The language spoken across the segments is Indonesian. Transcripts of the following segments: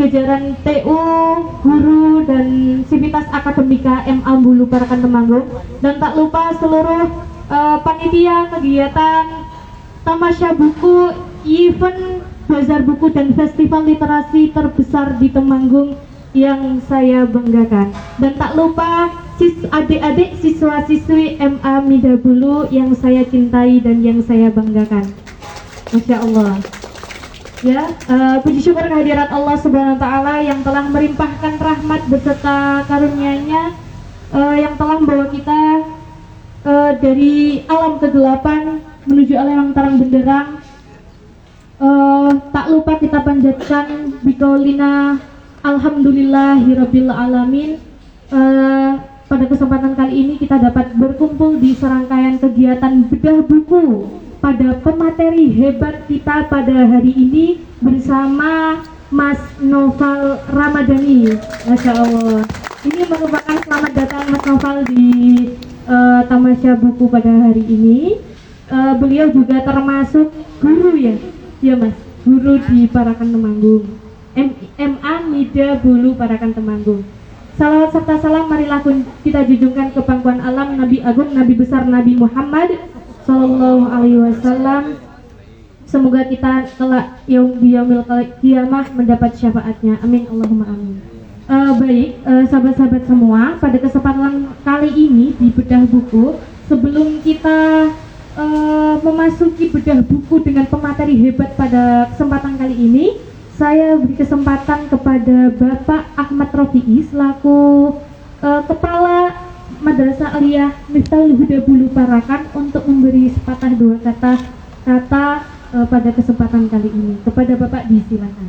jajaran TU, guru dan Sivitas Akademika MA Bulu Parakan Temanggung, dan tak lupa seluruh panitia kegiatan Tamasya Buku, event bazar buku dan festival literasi terbesar di Temanggung yang saya banggakan. Dan tak lupa adik-adik siswa-siswi MA Mida Bulu yang saya cintai dan yang saya banggakan. Masya Allah. Ya, puji syukur kehadirat Allah Subhanahu wa Ta'ala yang telah melimpahkan rahmat beserta karunia-Nya, yang telah membawa kita dari alam kegelapan menuju alam yang terang benderang. Tak lupa kita panjatkan biqaulina alhamdulillahirabbil alamin. Pada kesempatan kali ini kita dapat berkumpul di serangkaian kegiatan bedah buku pada pemateri hebat kita pada hari ini bersama Mas Noval Ramadhani. Masya Allah, ini merupakan selamat datang Mas Noval di Tamasya Buku pada hari ini. Beliau juga termasuk guru ya Mas, guru di Parakan Temanggung, MA Mida Bulu Parakan Temanggung. Salawat serta salam marilah kita junjungkan ke pangkuan alam Nabi Agung, Nabi besar Nabi Muhammad Sallallahu Alaihi Wasallam. Semoga kita kelak yaumil qiyamah mendapat syafaatnya. Amin Allahumma amin. Baik, sahabat-sahabat semua, pada kesempatan kali ini di bedah buku, sebelum kita memasuki bedah buku dengan pemateri hebat pada kesempatan kali ini, saya beri kesempatan kepada Bapak Ahmad Rofi'i selaku Kepala Madrasah Aliyah Miftahul Huda Bulu Parakan untuk memberi sepatah dua kata pada kesempatan kali ini. Kepada Bapak disilakan.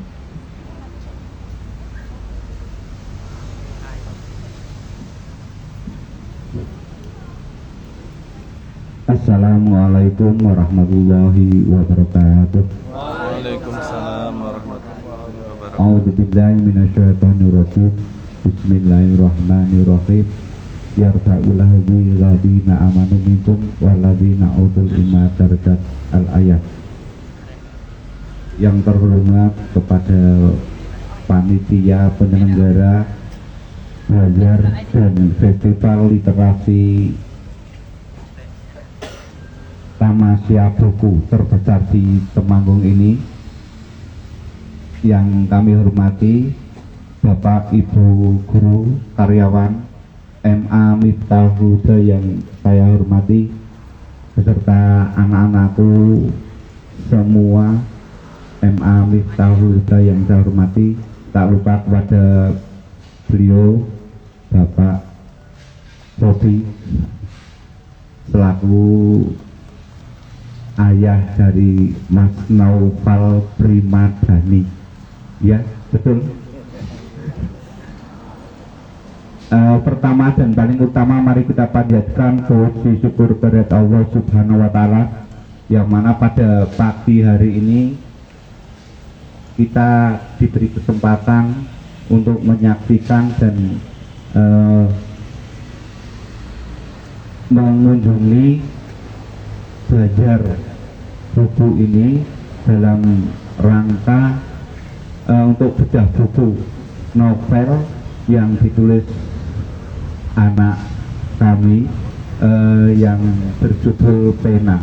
Assalamualaikum warahmatullahi wabarakatuh. Waalaikumsalam warahmatullahi wabarakatuh. A'udzubillahi minasyaitonirrajim. Bismillahirrahmanirrahim. Yarfa'ullahu billadzina amanu minkum walladzina utul ilma darajat al-ayat. Yang terhormat kepada panitia penyelenggara bazar dan festival literasi Tamasya Buku terbesar di Temanggung ini, yang kami hormati Bapak Ibu guru karyawan MA Miftahul Huda yang saya hormati, beserta anak-anakku semua MA Miftahul Huda yang saya hormati. Tak lupa kepada beliau Bapak Sofi selaku ayah dari Mas Noval Ramadhani. Ya, betul. Pertama dan paling utama, mari kita panjatkan puji syukur kepada Allah Subhanahu wa Ta'ala, yang mana pada pagi hari ini kita diberi kesempatan untuk menyaksikan dan mengunjungi bazar buku ini dalam rangka untuk bedah buku novel yang ditulis anak kami yang berjudul Pena.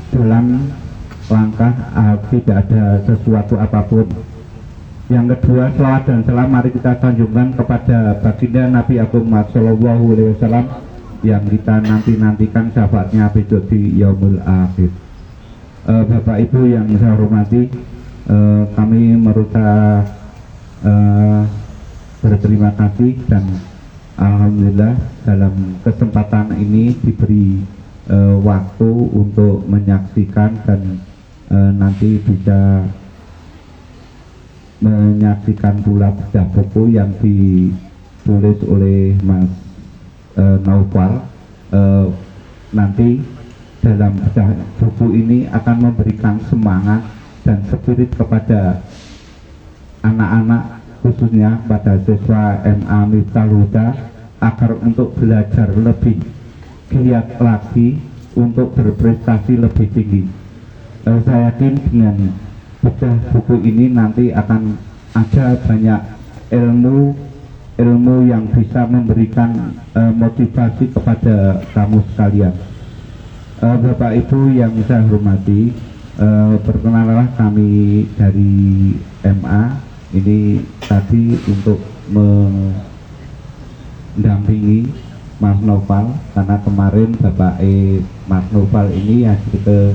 Dalam langkah tidak ada sesuatu apapun. Yang kedua, selawat dan salam mari kita sanjungkan kepada baginda Nabi Agung Sallallahu Alaihi Wasallam yang kita nantikan syafaatnya besok di yaumul akhir. Bapak Ibu yang saya hormati, kami merusak berterima kasih dan alhamdulillah dalam kesempatan ini diberi waktu untuk menyaksikan dan nanti bisa menyaksikan pula bedah buku yang ditulis oleh Mas Noval. Nanti dalam bedah buku ini akan memberikan semangat dan spirit kepada anak-anak, khususnya pada siswa MA Miftahul Huda, agar untuk belajar lebih giat lagi untuk berprestasi lebih tinggi. Saya yakin dengan bedah buku ini nanti akan ada banyak ilmu yang bisa memberikan motivasi kepada kamu sekalian. Bapak Ibu yang saya hormati, perkenalanlah kami dari MA ini tadi untuk mendampingi Mas Noval, karena kemarin Bapak Mas Noval ini hadir ke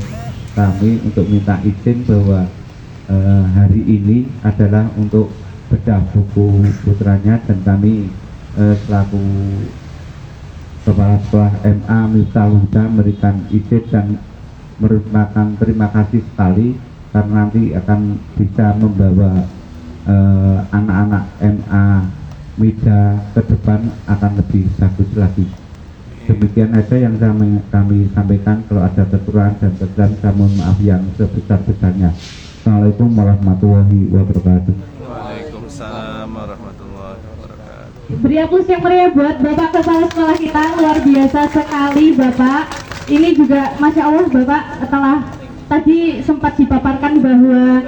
kami untuk minta izin bahwa hari ini adalah untuk bedah buku putranya, dan kami selaku Kepala Sekolah MA Miftahul Huda memberikan izin dan merupakan terima kasih sekali, karena nanti akan bisa membawa anak-anak MA Mida ke depan akan lebih bagus lagi. Demikian aja yang kami sampaikan. Kalau ada kekurangan dan kesalahan, saya mohon maaf yang sebesar-besarnya. Assalamualaikum warahmatullahi wabarakatuh. Waalaikumsalam warahmatullahi wabarakatuh. Beri aplaus yang meriah buat Bapak Kepala Sekolah kita, luar biasa sekali Bapak. Ini juga Masya Allah Bapak telah tadi sempat dipaparkan bahwa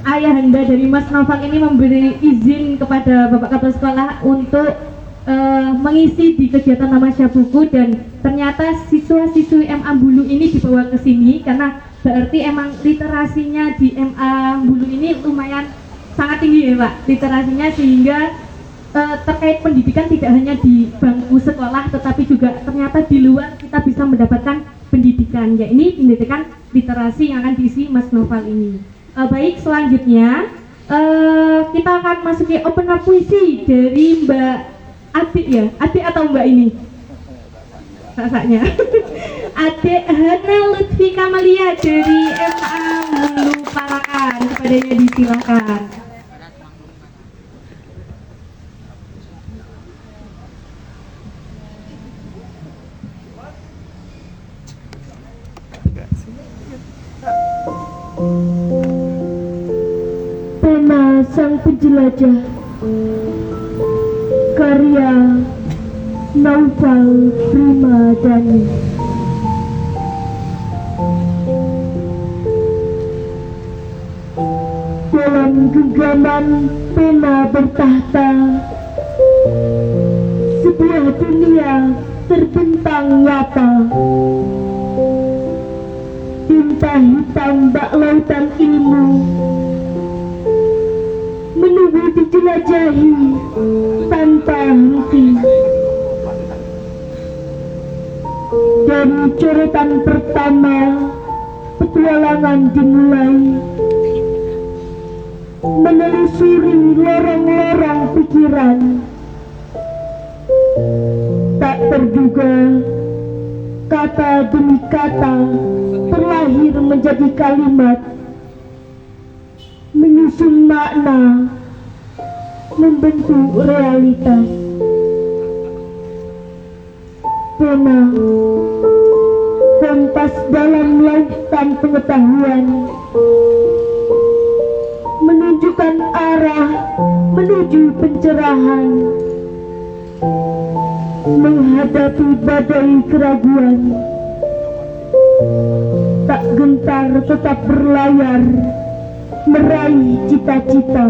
ayahanda dari Mas Noval ini memberi izin kepada Bapak Kepala Sekolah untuk mengisi di kegiatan Tamasya Buku, dan ternyata siswa-siswi MA Bulu ini dibawa ke sini karena berarti emang literasinya di MA Bulu ini lumayan sangat tinggi ya Pak, literasinya, sehingga terkait pendidikan tidak hanya di bangku sekolah tetapi juga ternyata di luar kita bisa mendapatkan pendidikan, ya ini pendidikan literasi yang akan diisi Mas Noval ini. Baik, selanjutnya kita akan masuki open up puisi dari Mbak Adik ya, Adik atau Mbak ini? Rasanya Adik Hana Lutfi Kamalia dari MA Bulu Parakan, kepadanya disilakan. Pena Sang Penjelajah, karya Naufal Primadani. Dalam genggaman pena bertahta, sebuah dunia terbentang nyata. Tinta hitam bak lautan ilmu menunggu dijelajahi tanpa henti. Dari coretan pertama petualangan dimulai, menelusuri lorong-lorong pikiran. Tak terduga kata demi kata terlahir menjadi kalimat, menyusun makna, membentuk realitas. Pena, kompas dalam lautan pengetahuan, menunjukkan arah menuju pencerahan, menghadapi badai keraguan. Tak gentar tetap berlayar, meraih cita-cita.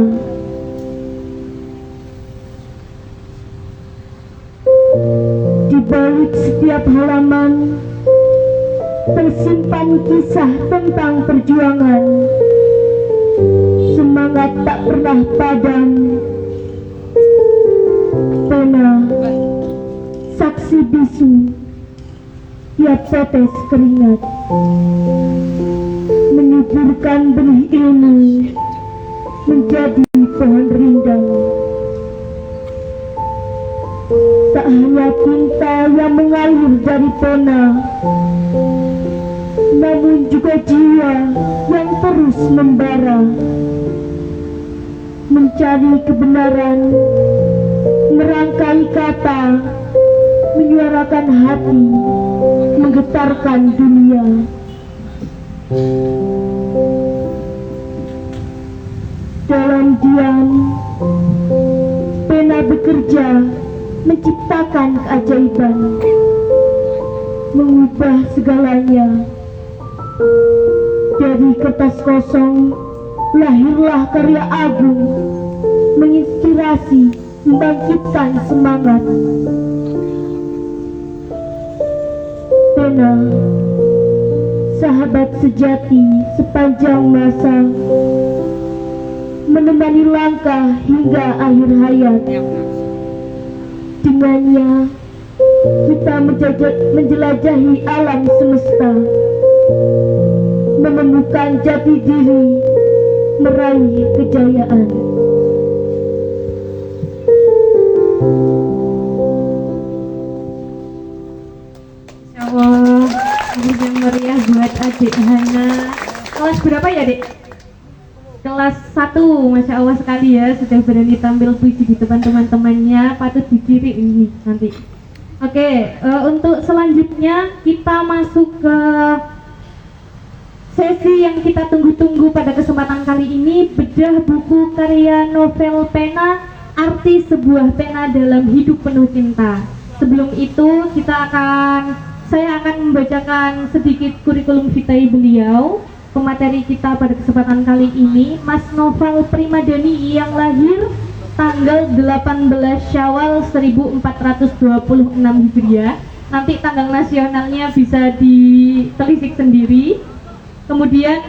Di balik setiap halaman tersimpan kisah tentang perjuangan. Semangat tak pernah padam. Pena, saksi bisu tiap tetes keringat, menyuburkan benih ilmu menjadi pohon rindang. Tak hanya tinta yang mengalir dari pena, namun juga jiwa yang terus membara, mencari kebenaran, merangkai kata, menyuarakan hati, menggetarkan dunia. Dalam diam, pena bekerja menciptakan keajaiban, mengubah segalanya. Dari Dari kertas kosong lahirlah karya agung, menginspirasi, membangkitkan semangat. Pena, sahabat sejati sepanjang masa, menemani langkah hingga akhir hayat. Dengannya kita menjelajahi alam semesta, menemukan jati diri, meraih kejayaan. Insya Allah, yang meriah buat adik Hana. Kelas berapa ya, Dek? Kelas 1, Masya Allah sekali ya, sudah berani tampil puisi di depan teman-temannya, patut dikiri ini nanti. Oke, untuk selanjutnya kita masuk ke sesi yang kita tunggu-tunggu pada kesempatan kali ini, bedah buku karya novel Pena, Arti Sebuah Pena Dalam Hidup Penuh Cinta. Sebelum itu saya akan membacakan sedikit kurikulum vitae beliau. Pemateri kita pada kesempatan kali ini, Mas Novel Primadani yang lahir tanggal 18 Syawal 1426 Hijriah. Nanti tanggal nasionalnya bisa ditelisik sendiri. Kemudian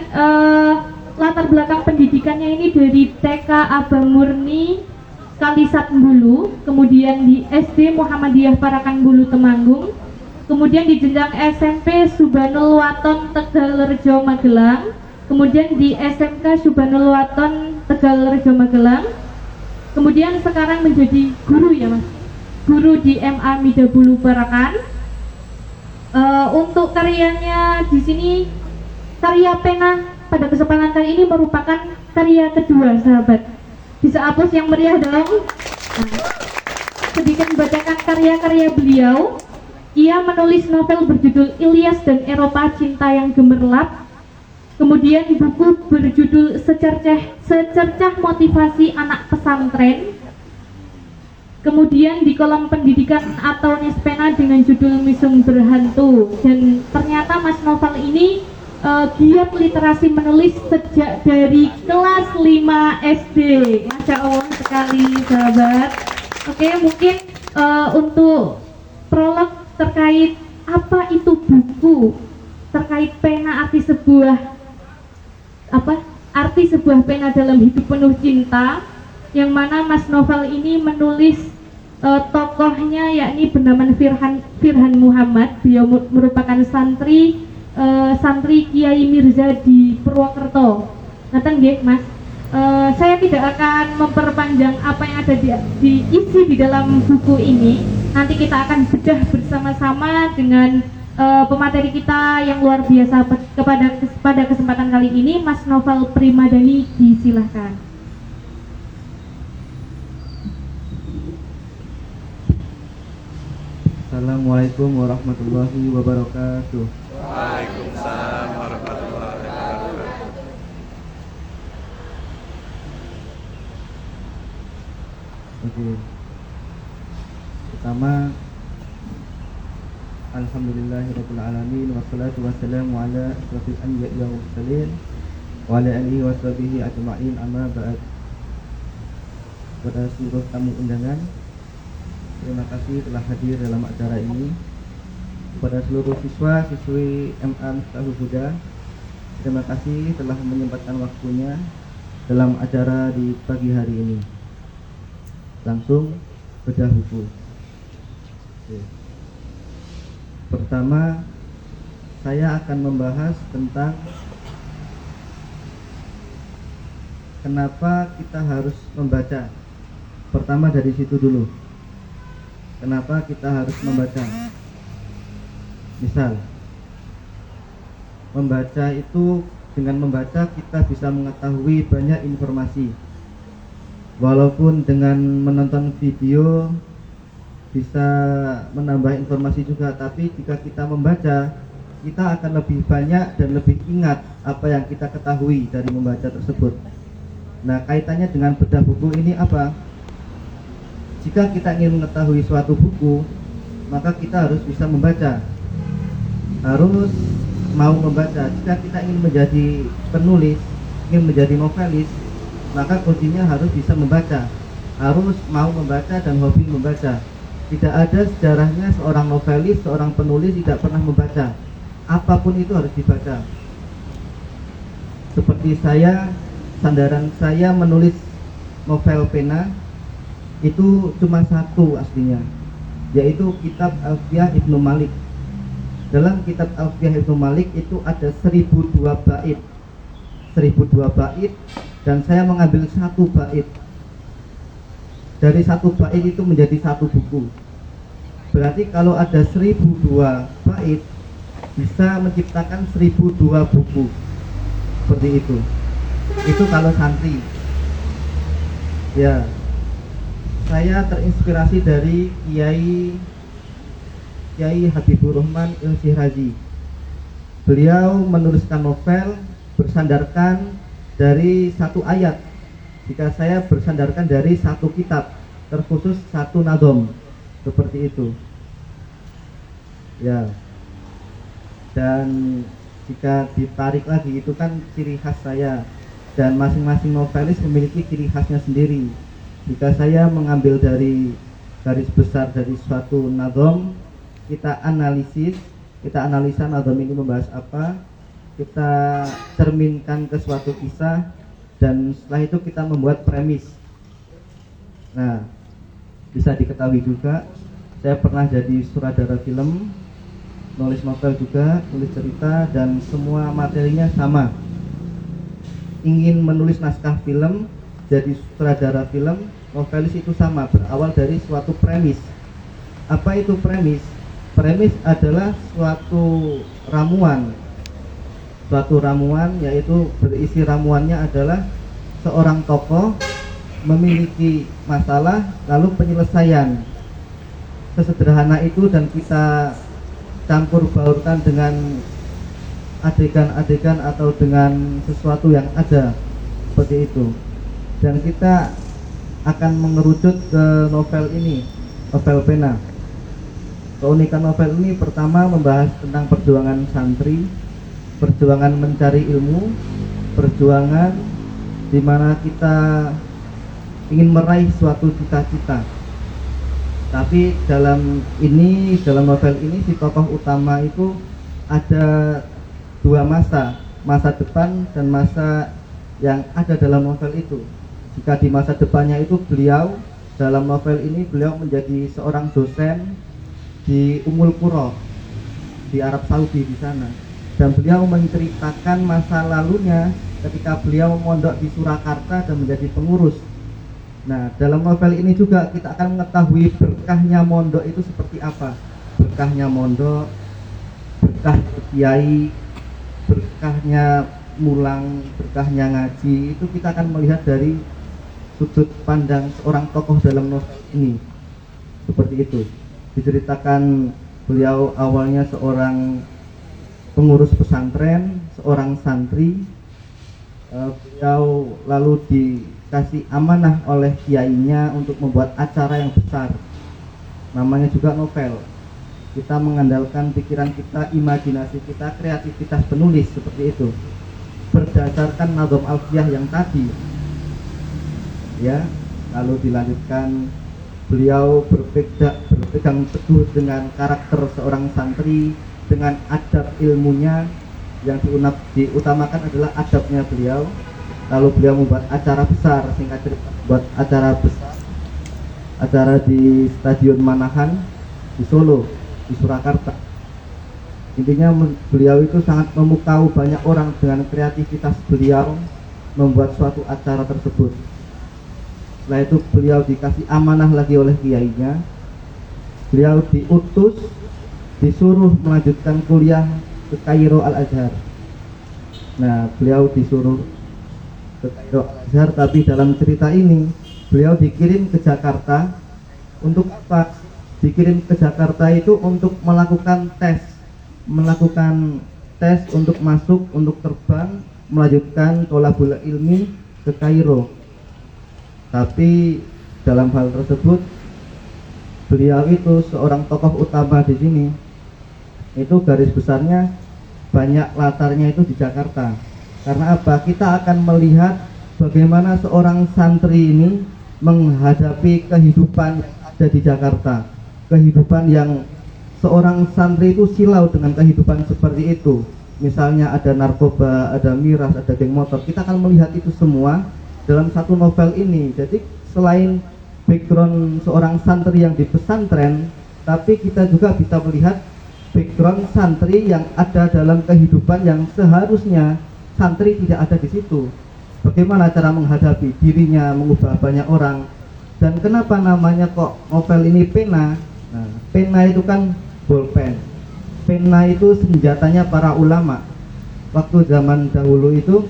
latar belakang pendidikannya ini dari TK Abang Murni Kalisat Bulu, kemudian di SD Muhammadiyah Parakan Bulu Temanggung, kemudian di jenjang SMP Subhanul Waton Tegalrejo Magelang, kemudian di SMK Subhanul Waton Tegalrejo Magelang, kemudian sekarang menjadi guru ya Mas, guru di MA Mida Bulu Parakan. Untuk karyanya di sini, karya Pena pada kesempatan kali ini merupakan karya kedua, sahabat. Bisa hapus yang meriah dong. Sedikit membacakan karya-karya beliau. Ia menulis novel berjudul Ilyas dan Eropa Cinta yang Gemerlap. Kemudian buku berjudul Secercah Motivasi Anak Pesantren. Kemudian di kolom pendidikan atau Pena dengan judul Misung Berhantu. Dan ternyata Mas Novel ini giat literasi menulis sejak dari kelas 5 SD. Masya Allah sekali, sahabat. Oke, mungkin untuk prolog terkait apa itu buku, terkait pena, arti sebuah pena dalam hidup penuh cinta, yang mana Mas Novel ini menulis tokohnya yakni bernama Firhan Muhammad. Beliau merupakan santri Kiai Mirza di Purwokerto. Ngaten nggih, Mas. Saya tidak akan memperpanjang apa yang ada diisi di dalam buku ini. Nanti kita akan bedah bersama-sama dengan pemateri kita yang luar biasa pada kesempatan kali ini, Mas Novel Primadani. Disilahkan. Assalamualaikum warahmatullahi wabarakatuh. Waalaikumsalam warahmatullahi wabarakatuh. Oke. Pertama, alhamdulillahirabbil alamin wassalatu wassalamu ala asyrafil anbiya'i wal mursalin wa ala alihi washabihi ajma'in, amma ba'd. Kepada seluruh tamu undangan, terima kasih telah hadir dalam acara ini. Kepada seluruh siswa-siswi MA Miftahul Huda, terima kasih telah menyempatkan waktunya dalam acara di pagi hari ini. Langsung bedah buku. Pertama, saya akan membahas tentang kenapa kita harus membaca. Pertama dari situ dulu. Kenapa kita harus membaca? Misal, membaca itu, dengan membaca kita bisa mengetahui banyak informasi. Walaupun dengan menonton video bisa menambah informasi juga, tapi jika kita membaca, kita akan lebih banyak dan lebih ingat apa yang kita ketahui dari membaca tersebut. Nah, kaitannya dengan bedah buku ini apa? Jika kita ingin mengetahui suatu buku, maka kita harus bisa membaca, harus mau membaca. Jika kita ingin menjadi penulis, ingin menjadi novelis, maka kuncinya harus bisa membaca, harus mau membaca dan hobi membaca. Tidak ada sejarahnya seorang novelis, seorang penulis tidak pernah membaca. Apapun itu harus dibaca. Seperti saya, sandaran saya menulis novel pena itu cuma satu aslinya, yaitu kitab Alfiyah Ibnu Malik. Dalam kitab Alfiyah Ibnu Malik itu ada 1002 bait, 1002 bait, dan saya mengambil satu bait. Dari satu bait itu menjadi satu buku. Berarti kalau ada 1002 bait bisa menciptakan 1002 buku. Seperti itu. Itu kalau santri. Ya. Saya terinspirasi dari Kiai Habibur Rahman Il-Shirazi. Beliau menuliskan novel bersandarkan dari satu ayat. Jika saya bersandarkan dari satu kitab, terkhusus satu nadom, seperti itu. Ya. Dan jika ditarik lagi itu kan ciri khas saya, dan masing-masing novelis memiliki ciri khasnya sendiri. Jika saya mengambil dari garis besar dari suatu nadom, kita analisa nadom ini membahas apa, kita cerminkan ke suatu kisah, dan setelah itu kita membuat premis. Nah, bisa diketahui juga saya pernah jadi sutradara film, nulis novel juga, nulis cerita, dan semua materinya sama. Ingin menulis naskah film, jadi sutradara film, novelis itu sama, berawal dari suatu premis. Apa itu premis? Premis adalah suatu ramuan. Suatu ramuan, yaitu berisi ramuannya adalah seorang tokoh memiliki masalah, lalu penyelesaian. Sesederhana itu, dan kita campur baurkan dengan adegan-adegan atau dengan sesuatu yang ada, seperti itu. Dan kita akan mengerucut ke novel ini, novel pena. Keunikan novel ini pertama membahas tentang perjuangan santri, perjuangan mencari ilmu, perjuangan di mana kita ingin meraih suatu cita-cita. Tapi dalam novel ini si tokoh utama itu ada dua masa, masa depan dan masa yang ada dalam novel itu. Jika di masa depannya itu beliau, dalam novel ini beliau menjadi seorang dosen di Ummul Qura di Arab Saudi di sana, dan beliau menceritakan masa lalunya ketika beliau mondok di Surakarta dan menjadi pengurus. Nah, dalam novel ini juga kita akan mengetahui berkahnya mondok itu seperti apa. Berkahnya mondok, berkah kiai, berkahnya mulang, berkahnya ngaji, itu kita akan melihat dari sudut pandang seorang tokoh dalam novel ini. Seperti itu. Diceritakan beliau awalnya seorang pengurus pesantren, seorang santri. Beliau lalu dikasih amanah oleh kiainya untuk membuat acara yang besar. Namanya juga novel. Kita mengandalkan pikiran kita, imajinasi kita, kreativitas penulis, seperti itu. Berdasarkan nadom alfiyah yang tadi, ya. Lalu dilanjutkan, beliau berpegang teguh dengan karakter seorang santri, dengan adab ilmunya. Yang diutamakan adalah adabnya beliau. Lalu beliau membuat acara besar, singkat cerita, buat acara besar, acara di Stadion Manahan di Solo, di Surakarta. Intinya beliau itu sangat memukau banyak orang dengan kreativitas beliau membuat suatu acara tersebut. Setelah itu beliau dikasih amanah lagi oleh kiainya. Beliau diutus, disuruh melanjutkan kuliah ke Kairo Al-Azhar. Nah, beliau disuruh ke Kairo Al-Azhar, tapi dalam cerita ini beliau dikirim ke Jakarta. Untuk apa? Dikirim ke Jakarta itu untuk melakukan tes untuk masuk, untuk terbang, melanjutkan tholabul ilmi ke Kairo. Tapi dalam hal tersebut beliau itu seorang tokoh utama di sini. Itu garis besarnya banyak latarnya itu di Jakarta. Karena apa? Kita akan melihat bagaimana seorang santri ini menghadapi kehidupan yang ada di Jakarta. Kehidupan yang seorang santri itu silau dengan kehidupan seperti itu. Misalnya ada narkoba, ada miras, ada geng motor. Kita akan melihat itu semua dalam satu novel ini. Jadi selain background seorang santri yang di pesantren, tapi kita juga bisa melihat background santri yang ada dalam kehidupan yang seharusnya santri tidak ada di situ. Bagaimana cara menghadapi dirinya, mengubah banyak orang. Dan kenapa namanya kok novel ini pena? Nah, pena itu kan bolpen. Pena itu senjatanya para ulama. Waktu zaman dahulu itu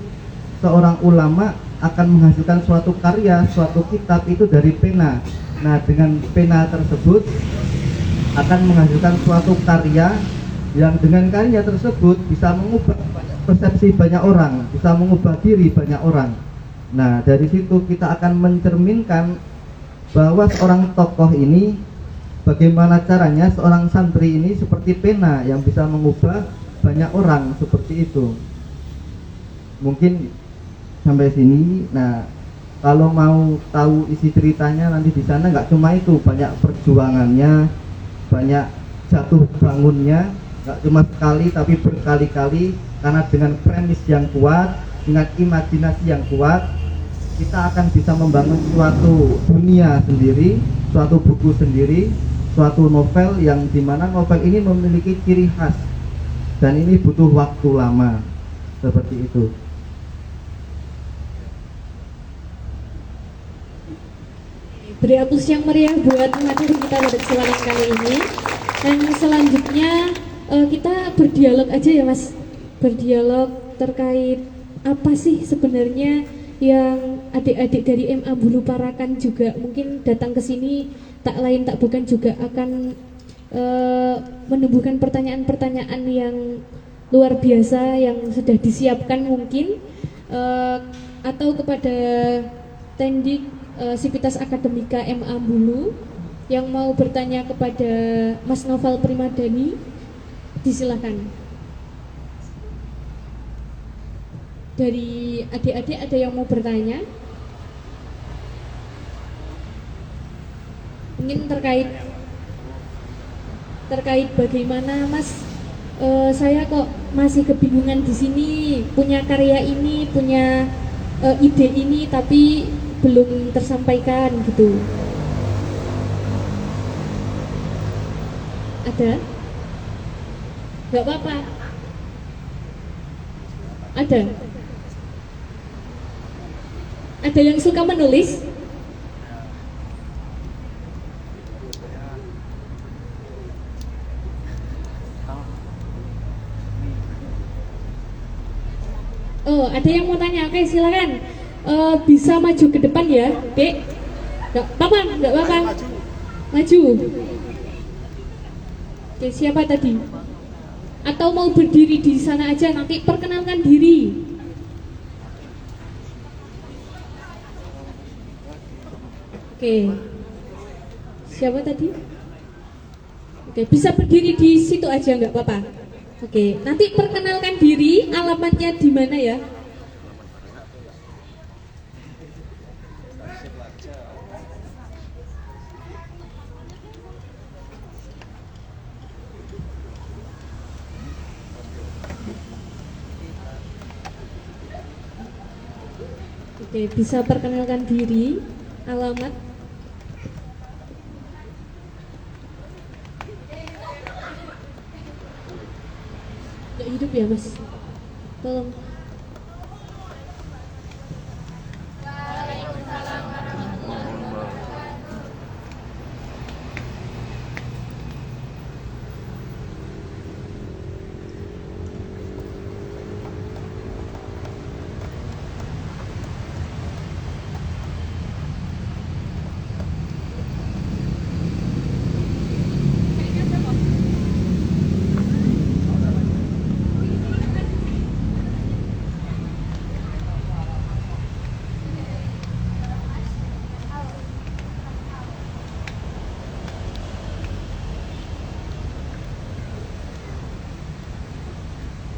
seorang ulama akan menghasilkan suatu karya, suatu kitab itu dari pena. Nah, dengan pena tersebut akan menghasilkan suatu karya yang dengan karya tersebut bisa mengubah persepsi banyak orang, bisa mengubah diri banyak orang. Nah, dari situ kita akan mencerminkan bahwa seorang tokoh ini bagaimana caranya seorang santri ini seperti pena yang bisa mengubah banyak orang seperti itu. Mungkin sampai sini. Nah, kalau mau tahu isi ceritanya nanti di sana nggak cuma itu, banyak perjuangannya, banyak jatuh bangunnya, nggak cuma sekali tapi berkali-kali. Karena dengan premis yang kuat, dengan imajinasi yang kuat, kita akan bisa membangun suatu dunia sendiri, suatu buku sendiri, suatu novel yang dimana novel ini memiliki ciri khas dan ini butuh waktu lama seperti itu. Beri aplaus yang meriah buat materi kita pada kesempatan kali ini. Dan selanjutnya kita berdialog aja ya Mas, berdialog terkait apa sih sebenarnya yang adik-adik dari MA Bulu Parakan juga mungkin datang ke sini tak lain tak bukan juga akan menumbuhkan pertanyaan-pertanyaan yang luar biasa yang sudah disiapkan mungkin atau kepada Tendik Sivitas Akademika MA Bulu yang mau bertanya kepada Mas Novel Primadani, disilakan. Dari adik-adik ada yang mau bertanya? Mungkin terkait bagaimana Mas, saya kok masih kebingungan di sini, punya karya ini, punya ide ini tapi belum tersampaikan gitu. Ada? Gak apa-apa. Ada? Ada yang suka menulis? Oh, ada yang mau tanya? Oke, silakan. Bisa maju ke depan ya, Dek. Gak apa-apa, gak apa-apa. Maju. Oke, siapa tadi? Atau mau berdiri di sana aja, nanti perkenalkan diri. Oke. Siapa tadi? Oke, bisa berdiri di situ aja nggak apa-apa. Oke, nanti perkenalkan diri, alamatnya di mana ya? Oke, bisa perkenalkan diri, alamat. Nggak hidup ya Mas? Tolong.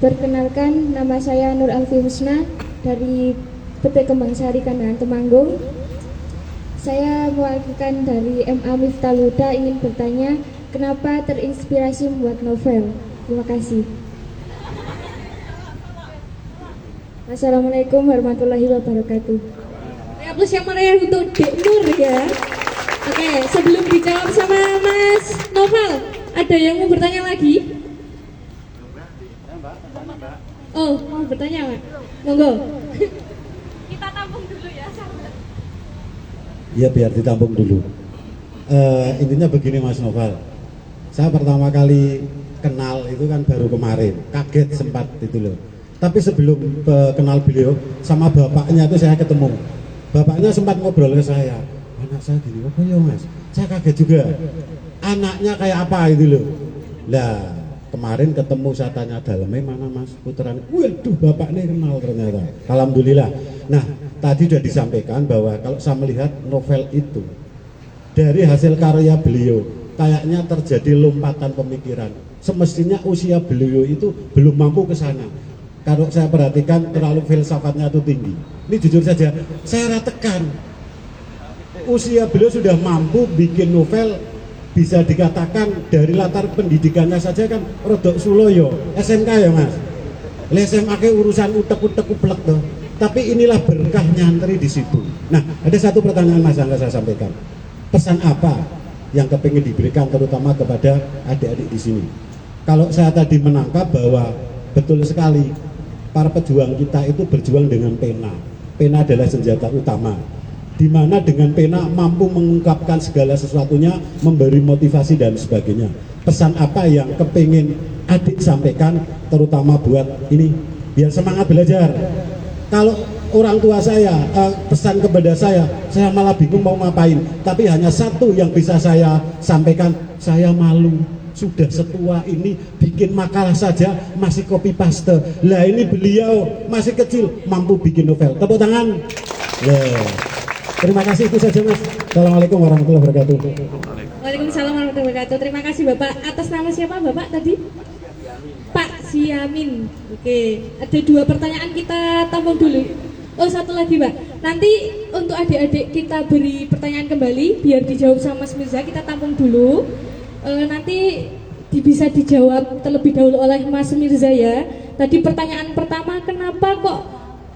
Perkenalkan, nama saya Nur Alfi Husna dari PT Kembang Sari Kandangan Temanggung. Saya mewakilkan dari MA Miftahul Huda ingin bertanya, kenapa terinspirasi membuat novel? Terima kasih. Assalamualaikum warahmatullahi wabarakatuh. Aplaus yang meriah untuk Dek Nur ya. Oke, sebelum dijawab sama Mas Novel, ada yang mau bertanya lagi? Oh, mau bertanya, Mak? Monggo. Kita tampung dulu ya, sahabat. Ya, biar ditampung dulu. Intinya begini Mas Novel, saya pertama kali kenal itu kan baru kemarin, kaget sempat itu loh. Tapi sebelum kenal beliau sama bapaknya itu saya ketemu. Bapaknya sempat ngobrol ke saya, anak saya gini, oh ya Mas, saya kaget juga. Anaknya kayak apa itu loh. Lah kemarin ketemu saya tanya dalamnya mana Mas Puteran, waduh bapaknya kenal ternyata. Alhamdulillah. Nah tadi sudah disampaikan bahwa kalau saya melihat novel itu dari hasil karya beliau kayaknya terjadi lompatan pemikiran. Semestinya usia beliau itu belum mampu ke sana. Kalau saya perhatikan terlalu filsafatnya itu tinggi. Ini jujur saja, saya ratakan usia beliau sudah mampu bikin novel. Bisa dikatakan dari latar pendidikannya saja kan rodok Suloyo, SMK ya Mas. SMA ke urusan utek-utek uplek tuh. Tapi inilah berkah nyantri di situ. Nah, ada satu pertanyaan Mas yang saya sampaikan. Pesan apa yang kepingin diberikan terutama kepada adik-adik di sini? Kalau saya tadi menangkap bahwa betul sekali para pejuang kita itu berjuang dengan pena. Pena adalah senjata utama. Di mana dengan pena mampu mengungkapkan segala sesuatunya, memberi motivasi dan sebagainya. Pesan apa yang kepingin adik sampaikan terutama buat ini biar semangat belajar. Kalau orang tua saya pesan kepada saya malah bingung mau ngapain. Tapi hanya satu yang bisa saya sampaikan, saya malu. Sudah setua ini bikin makalah saja masih copy paste. Lah ini beliau masih kecil mampu bikin novel. Tepuk tangan. Terima kasih, itu saja Mas. Assalamualaikum warahmatullahi wabarakatuh. Waalaikumsalam warahmatullahi wabarakatuh. Terima kasih Bapak. Atas nama siapa Bapak tadi? Pak Siamin. Oke, ada 2 pertanyaan kita tampung dulu. Oh, satu lagi Pak. Nanti untuk adik-adik kita beri pertanyaan kembali biar dijawab sama Mas Mirza. Kita tampung dulu. Nanti bisa dijawab terlebih dahulu oleh Mas Mirza ya. Tadi pertanyaan pertama, kenapa kok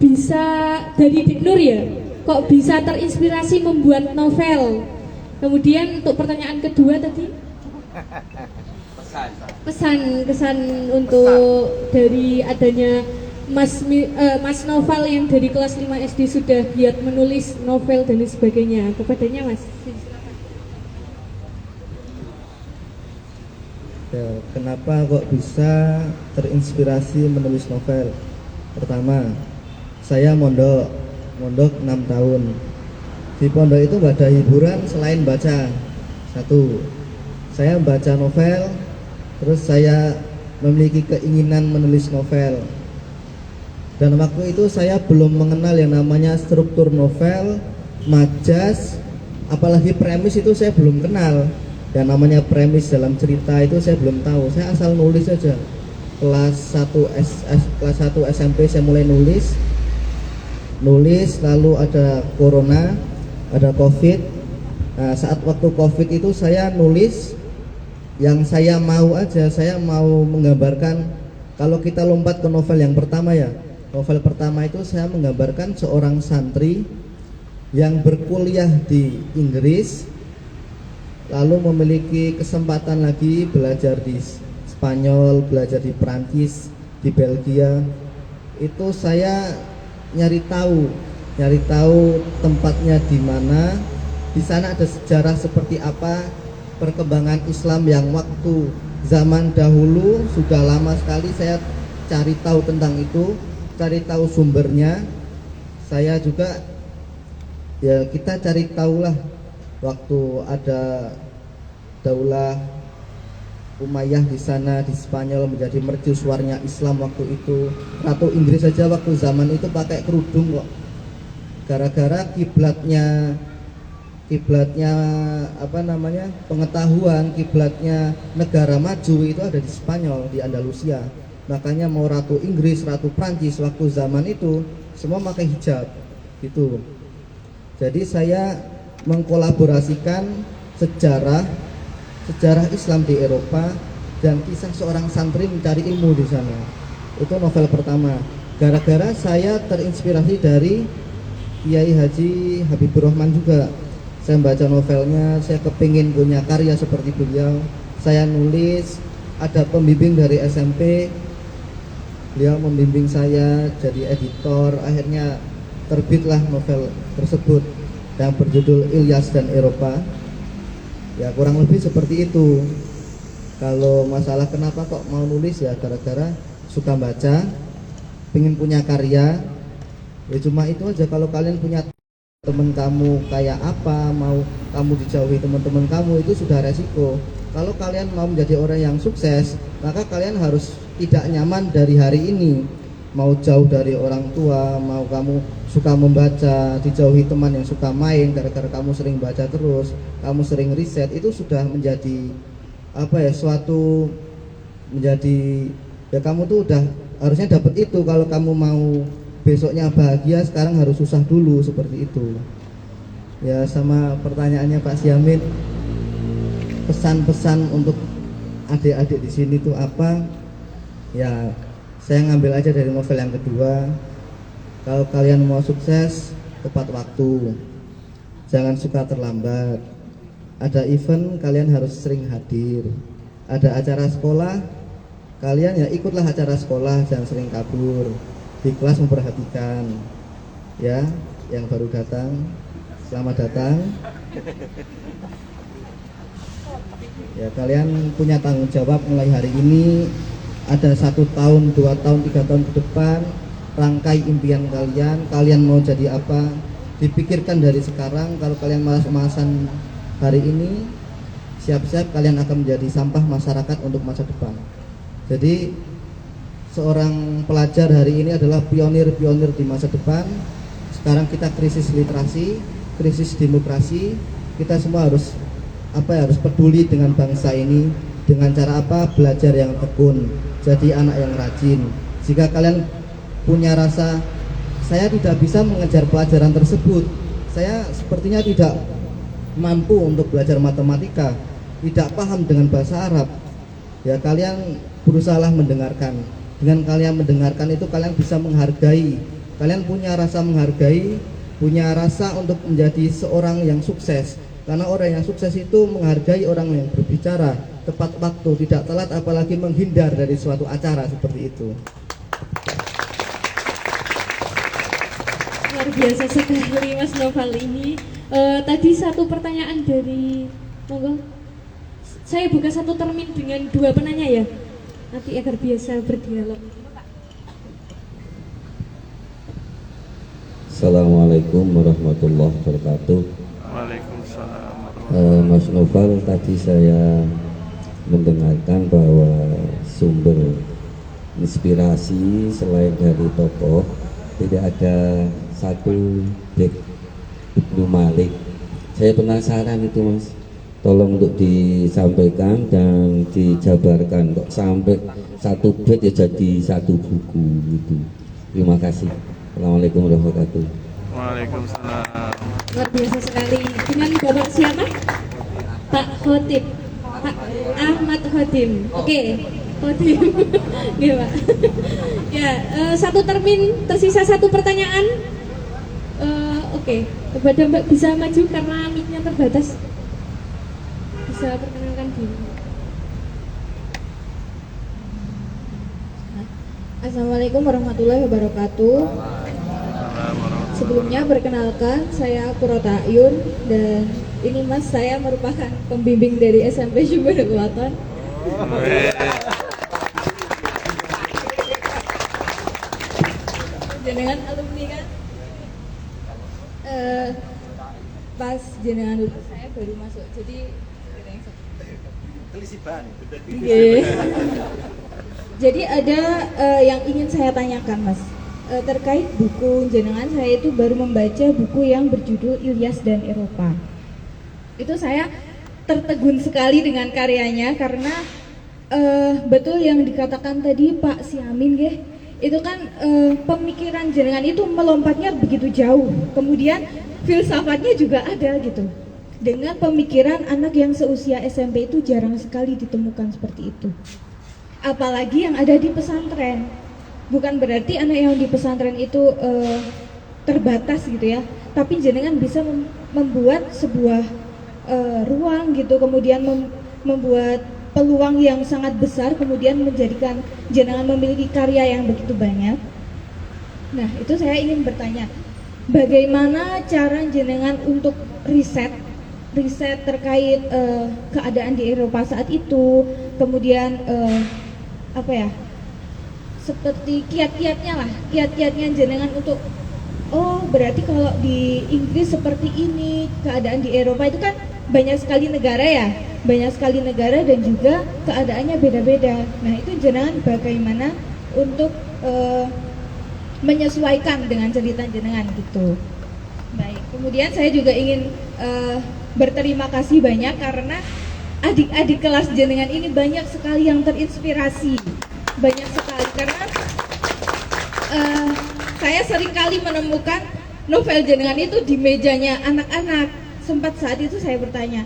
bisa dari Dik Nur ya? Kok bisa terinspirasi membuat novel? Kemudian untuk pertanyaan kedua tadi kesan untuk dari adanya Mas Novel yang dari kelas 5 SD sudah giat menulis novel dan sebagainya. Kepadanya Mas. Ya, kenapa kok bisa terinspirasi menulis novel? Pertama, saya mondok 6 tahun. Di pondok itu gak ada hiburan selain baca. Satu, saya baca novel, terus saya memiliki keinginan menulis novel. Dan waktu itu saya belum mengenal yang namanya struktur novel, majas, apalagi premis itu saya belum kenal. Yang namanya premis dalam cerita itu saya belum tahu. Saya asal nulis saja. Kelas 1 SMP saya mulai nulis, lalu ada corona, ada covid. Nah, saat waktu covid itu saya nulis yang saya mau aja. Saya mau menggambarkan, kalau kita lompat ke novel yang pertama ya, novel pertama itu saya menggambarkan seorang santri yang berkuliah di Inggris, lalu memiliki kesempatan lagi belajar di Spanyol, belajar di Prancis, di Belgia. Itu saya nyari tahu tempatnya di mana, di sana ada sejarah seperti apa, perkembangan Islam yang waktu zaman dahulu sudah lama sekali. Saya cari tahu tentang itu, cari tahu sumbernya. Saya juga ya, kita cari tahulah waktu ada Daulah Umayyah di sana di Spanyol menjadi mercusuarnya Islam waktu itu. Ratu Inggris saja waktu zaman itu pakai kerudung kok. Gara-gara kiblatnya pengetahuan kiblatnya negara maju itu ada di Spanyol, di Andalusia. Makanya mau ratu Inggris, ratu Prancis waktu zaman itu semua pakai hijab gitu. Jadi saya mengkolaborasikan sejarah Islam di Eropa dan kisah seorang santri mencari ilmu di sana. Itu novel pertama. Gara-gara saya terinspirasi dari Kiai Haji Habibur Rahman juga. Saya baca novelnya, saya kepingin punya karya seperti beliau. Saya nulis, ada pembimbing dari SMP, beliau membimbing saya jadi editor. Akhirnya terbitlah novel tersebut yang berjudul Ilyas dan Eropa. Ya kurang lebih seperti itu. Kalau masalah kenapa kok mau nulis, ya gara-gara suka baca, pengen punya karya. Ya cuma itu aja. Kalau kalian punya teman kamu kayak apa, mau kamu dijauhi teman-teman kamu, itu sudah resiko. Kalau kalian mau menjadi orang yang sukses, maka kalian harus tidak nyaman dari hari ini. Mau jauh dari orang tua, mau kamu suka membaca, dijauhi teman yang suka main gara-gara kamu sering baca terus, kamu sering riset, itu sudah menjadi suatu menjadi, ya kamu tuh udah harusnya dapat itu. Kalau kamu mau besoknya bahagia, sekarang harus susah dulu, seperti itu. Ya sama pertanyaannya Pak Syamin, pesan-pesan untuk adik-adik di sini tuh apa? Ya saya ngambil aja dari novel yang kedua. Kalau kalian mau sukses, tepat waktu, jangan suka terlambat. Ada event, kalian harus sering hadir. Ada acara sekolah, kalian ya ikutlah acara sekolah, jangan sering kabur. Di kelas memperhatikan. Ya, yang baru datang, selamat datang. Ya kalian punya tanggung jawab mulai hari ini. Ada 1 tahun, 2 tahun, 3 tahun ke depan, rangkai impian kalian mau jadi apa, dipikirkan dari sekarang. Kalau kalian malas-malasan hari ini, siap-siap kalian akan menjadi sampah masyarakat untuk masa depan. Jadi seorang pelajar hari ini adalah pionir-pionir di masa depan. Sekarang kita krisis literasi, krisis demokrasi. Kita semua harus harus peduli dengan bangsa ini. Dengan cara apa? Belajar yang tekun, jadi anak yang rajin. Jika kalian punya rasa saya tidak bisa mengejar pelajaran tersebut, saya sepertinya tidak mampu untuk belajar matematika, tidak paham dengan bahasa Arab, ya kalian berusahalah mendengarkan. Dengan kalian mendengarkan itu kalian bisa menghargai. Kalian punya rasa menghargai, punya rasa untuk menjadi seorang yang sukses. Karena orang yang sukses itu menghargai orang yang berbicara tepat waktu, tidak telat, apalagi menghindar dari suatu acara seperti itu. Luar biasa sekali Mas Noval ini. Tadi satu pertanyaan dari, monggo. Saya buka satu termin dengan 2 penanya ya, nanti agar biasa berdialog. Assalamualaikum warahmatullahi wabarakatuh. Waalaikumsalam. Mas Noval, tadi saya mendengarkan bahwa sumber inspirasi selain dari tokoh tidak ada satu bait Ibnu Malik. Saya penasaran itu Mas, tolong untuk disampaikan dan dijabarkan, kok sampai satu bait ya jadi satu buku gitu. Terima kasih. Assalamualaikum warahmatullahi wabarakatuh. Waalaikumsalam. Luar biasa sekali. Dengan Bapak siapa? Pak Khotib, Pak Ahmad Khodim. Oke, Khodim. Iya Pak. Ya, satu termin, tersisa satu pertanyaan. Oke, kepada Mbak bisa maju karena mic-nya terbatas. Bisa perkenalkan diri. Assalamualaikum warahmatullahi wabarakatuh. Sebelumnya perkenalkan, saya Qurrata Ayun dan ini Mas, saya merupakan pembimbing dari SMP Syukurul Waton. Jenengan alumni kan? Pas jenengan lulus saya baru masuk, jadi jadi ada yang ingin saya tanyakan Mas, terkait buku jenengan. Saya itu baru membaca buku yang berjudul Ilyas dan Eropa. Itu saya tertegun sekali dengan karyanya karena betul yang dikatakan tadi Pak Siamin nggih. Itu kan pemikiran jenengan itu melompatnya begitu jauh. Kemudian filsafatnya juga ada gitu. Dengan pemikiran anak yang seusia SMP itu jarang sekali ditemukan seperti itu. Apalagi yang ada di pesantren. Bukan berarti anak yang di pesantren itu terbatas gitu ya. Tapi jenengan bisa membuat sebuah ruang gitu, kemudian membuat peluang yang sangat besar, kemudian menjadikan jenengan memiliki karya yang begitu banyak. Nah, itu saya ingin bertanya, bagaimana cara jenengan untuk riset terkait keadaan di Eropa saat itu, kemudian seperti kiat-kiatnya jenengan untuk berarti kalau di Inggris seperti ini, keadaan di Eropa itu kan banyak sekali negara dan juga keadaannya beda-beda. Nah, itu jenengan bagaimana untuk menyesuaikan dengan cerita jenengan gitu. Baik, kemudian saya juga ingin berterima kasih banyak karena adik-adik kelas jenengan ini banyak sekali yang terinspirasi, banyak sekali karena saya sering kali menemukan novel jenengan itu di mejanya anak-anak. Sempat saat itu saya bertanya,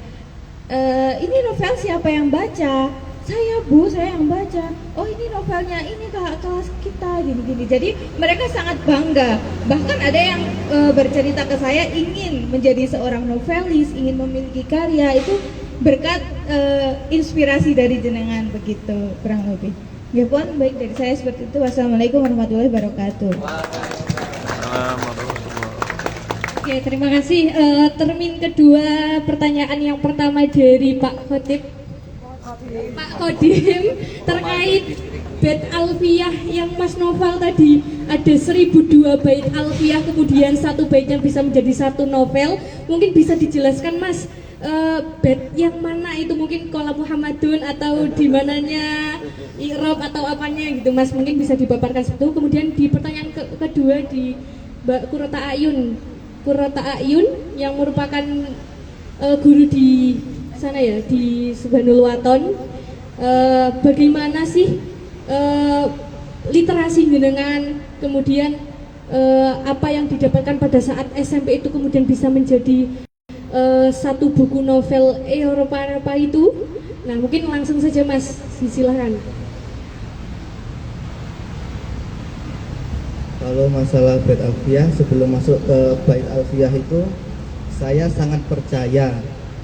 ini novel siapa yang baca? Saya Bu, saya yang baca. Oh, ini novelnya ini kakak kelas kita, gini-gini. Jadi mereka sangat bangga. Bahkan ada yang bercerita ke saya ingin menjadi seorang novelis, ingin memiliki karya itu berkat inspirasi dari jenengan begitu kurang lebih. Ya pun baik dari saya seperti itu. Wassalamualaikum warahmatullahi wabarakatuh. Oke, terima kasih. Termin kedua pertanyaan yang pertama dari Pak Khotib. Pak Kodim terkait bait alfiyah yang Mas Novel tadi, ada 1002 bait alfiyah, kemudian satu bait yang bisa menjadi satu novel. Mungkin bisa dijelaskan Mas, bait yang mana itu, mungkin Qola Muhammadun atau di mananya i'rab atau apanya gitu Mas, mungkin bisa dipaparkan seperti itu. Kemudian di pertanyaan kedua di Mbak Qurrata Ayun yang merupakan guru di sana ya, di Subhanul Waton, bagaimana sih literasi jenengan, kemudian apa yang didapatkan pada saat SMP itu kemudian bisa menjadi satu buku novel Eropa itu. Nah, mungkin langsung saja Mas, silakan. Kalau masalah bait alfiyah, sebelum masuk ke bait alfiyah itu, saya sangat percaya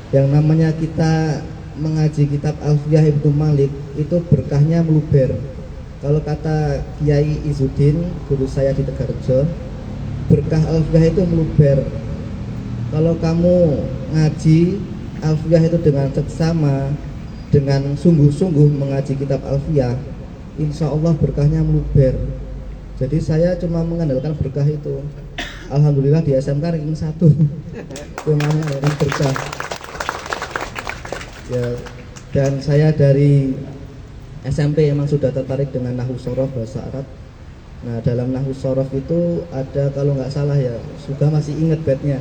yang namanya kita mengaji kitab Alfiyah Ibnu Malik itu berkahnya meluber. Kalau kata Kiai Izzuddin, guru saya di Tegarjo, berkah Alfiyah itu meluber. Kalau kamu ngaji Alfiyah itu dengan seksama, dengan sungguh-sungguh mengaji kitab Alfiyah, insya Allah berkahnya meluber. Jadi saya cuma mengandalkan berkah itu. Alhamdulillah di SMK ranking 1. Cuma mengandalkan berkah. Ya, dan saya dari SMP emang sudah tertarik dengan nahwu shorof bahasa Arab. Nah, dalam nahwu shorof itu ada, kalau nggak salah ya, juga masih ingat baitnya.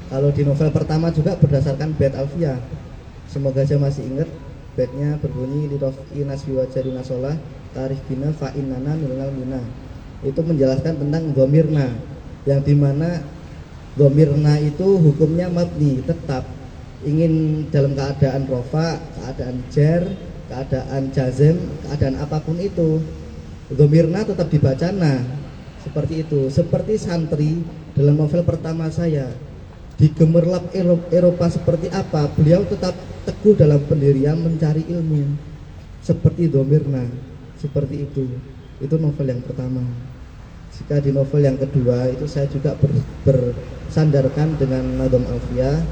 Kalau di novel pertama juga berdasarkan bait alfiyah. Semoga aja masih ingat baitnya, berbunyi lirofi nasbi wajadina sholah tarif bina fa'innana minal mina. Itu menjelaskan tentang gomirna, yang dimana gomirna itu hukumnya mabni, tetap. Ingin dalam keadaan rofa, keadaan jar, keadaan jazm, keadaan apapun itu, gomirna tetap dibaca nah. Seperti itu. Seperti santri dalam novel pertama saya, di gemerlap Eropa seperti apa, beliau tetap teguh dalam pendirian mencari ilmu. Seperti gomirna, seperti itu. Itu novel yang pertama. Jika di novel yang kedua itu saya juga bersandarkan dengan nadom alfiyah,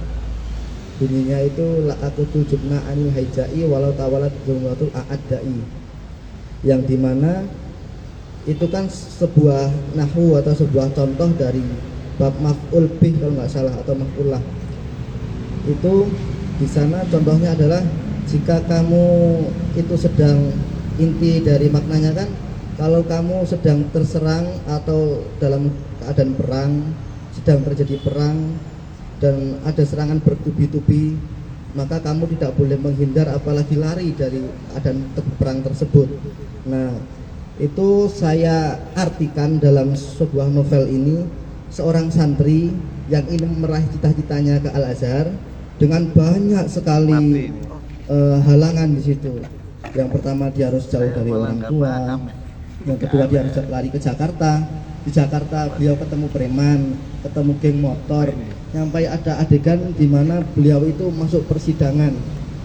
bunyinya itu la aku tujubna anil haijai walau tawalat jumlatul a'addai, yang dimana itu kan sebuah nahwu atau sebuah contoh dari bab maf'ul bih kalau nggak salah, atau maf'ullah. Itu di sana contohnya adalah jika kamu itu sedang, inti dari maknanya kan, kalau kamu sedang terserang atau dalam keadaan perang, sedang terjadi perang dan ada serangan bertubi-tubi, maka kamu tidak boleh menghindar apalagi lari dari keadaan perang tersebut. Nah, itu saya artikan dalam sebuah novel ini, seorang santri yang ingin meraih cita-citanya ke Al-Azhar dengan banyak sekali halangan di situ. Yang pertama dia harus jauh dari orang tua, yang kedua dia harus lari ke Jakarta. Di Jakarta beliau ketemu preman, ketemu geng motor, sampai ada adegan di mana beliau itu masuk persidangan,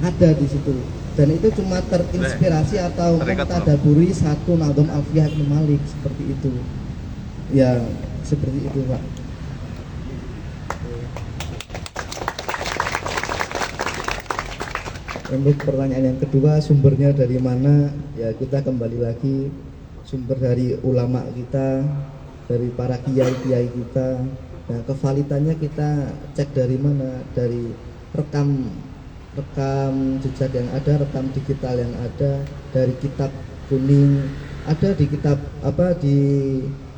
ada di situ. Dan itu cuma terinspirasi atau mentadaburi satu Nadhom Alfiyah Ibnu Malik, seperti itu. Ya, seperti itu, Pak. Untuk pertanyaan yang kedua, sumbernya dari mana? Ya, kita kembali lagi, sumber dari ulama kita, dari para kiai-kiai kita. Nah, kevalitannya kita cek dari mana? Dari rekam jejak yang ada, rekam digital yang ada, dari kitab kuning, ada di kitab di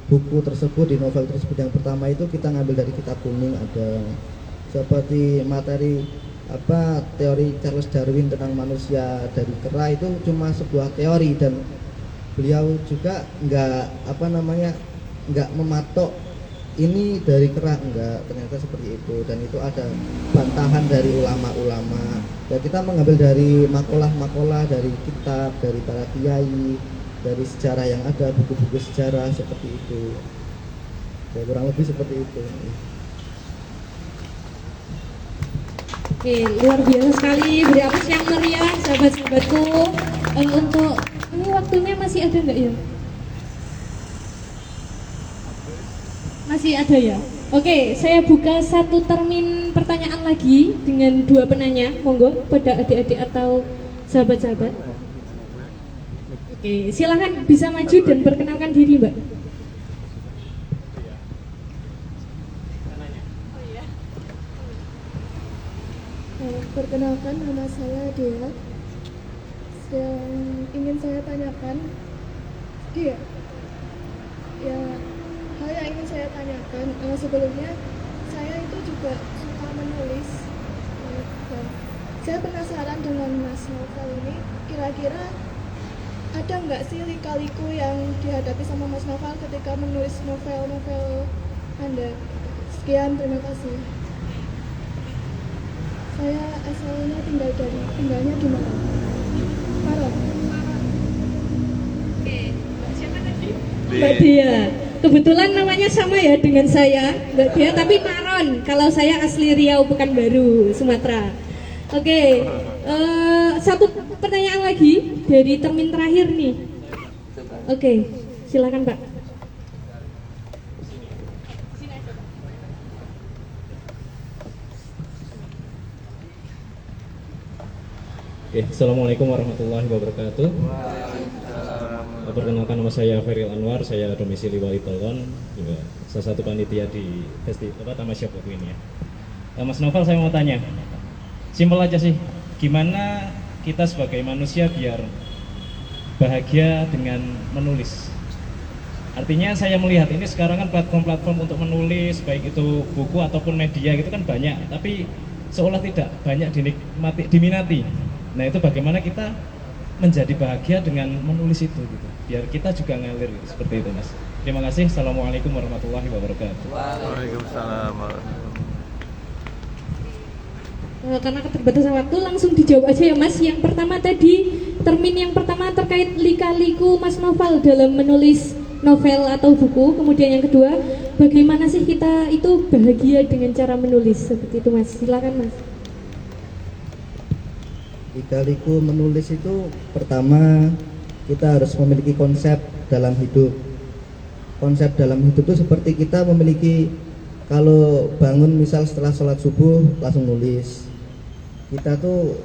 buku tersebut, di novel tersebut. Yang pertama itu kita ngambil dari kitab kuning, ada seperti materi teori Charles Darwin tentang manusia dari kera, itu cuma sebuah teori, dan beliau juga nggak mematok ini dari kera, enggak, ternyata seperti itu. Dan itu ada bantahan dari ulama-ulama. Ya, kita mengambil dari makalah-makalah, dari kitab, dari para kiai, dari sejarah yang ada, buku-buku sejarah seperti itu. Ya, kurang lebih seperti itu. Oke, luar biasa sekali. Beri aplaus yang meriah, sahabat-sahabatku. Untuk ini waktunya masih ada nggak ya? Masih ada ya? Oke, saya buka satu termin pertanyaan lagi dengan dua penanya. Monggo pada adik-adik atau sahabat-sahabat. Oke, silakan bisa maju dan perkenalkan diri, Mbak. Perkenalkan, nama saya Dea. Yang ingin saya tanyakan, Dea. Ya, hal yang ingin saya tanyakan, sebelumnya saya itu juga suka menulis. Dan saya penasaran dengan Mas Novel ini, kira-kira ada nggak sih lika-liku yang dihadapi sama Mas Novel ketika menulis novel-novel Anda? Sekian, terima kasih. Saya asalnya tinggalnya di mana? Maron. Oke, siapa tadi? Mbak Dia. Kebetulan namanya sama ya dengan saya, Mbak Dia, tapi Maron. Kalau saya asli Riau, Pekanbaru, Sumatera. Oke, satu pertanyaan lagi dari termin terakhir nih. Oke, silakan Pak. Assalamualaikum warahmatullahi wabarakatuh. Perkenalkan, nama saya Feril Anwar, saya domisili Wali Tolon, juga salah satu panitia di festival Tamasya Buku ini ya. Mas Novel, saya mau tanya, simpel aja sih, gimana kita sebagai manusia biar bahagia dengan menulis? Artinya saya melihat ini sekarang kan platform-platform untuk menulis, baik itu buku ataupun media gitu kan banyak, tapi seolah tidak banyak diminati. Nah, itu bagaimana kita menjadi bahagia dengan menulis itu gitu, biar kita juga ngalir gitu, seperti itu Mas. Terima kasih. Assalamualaikum warahmatullahi wabarakatuh. Waalaikumsalam. Karena keterbatasan waktu, langsung dijawab aja ya Mas. Yang pertama tadi, termin yang pertama terkait lika-liku Mas Novel dalam menulis novel atau buku. Kemudian yang kedua, bagaimana sih kita itu bahagia dengan cara menulis, seperti itu Mas. Silakan Mas. Lika-liku menulis itu, pertama kita harus memiliki konsep dalam hidup. Konsep dalam hidup itu seperti kita memiliki, kalau bangun misal setelah sholat subuh langsung nulis. Kita tuh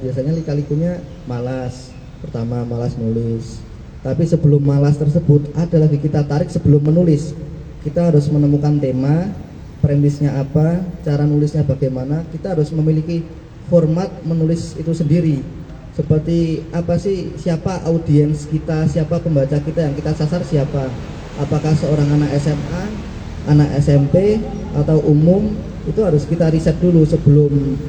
biasanya lika-likunya malas. Pertama malas nulis. Tapi sebelum malas tersebut ada lagi kita tarik sebelum menulis. Kita harus menemukan tema, premisnya apa, cara nulisnya bagaimana. Kita harus memiliki format menulis itu sendiri, seperti apa sih, siapa audiens kita, siapa pembaca kita yang kita sasar, siapa, apakah seorang anak SMA, anak SMP, atau umum. Itu harus kita riset dulu sebelum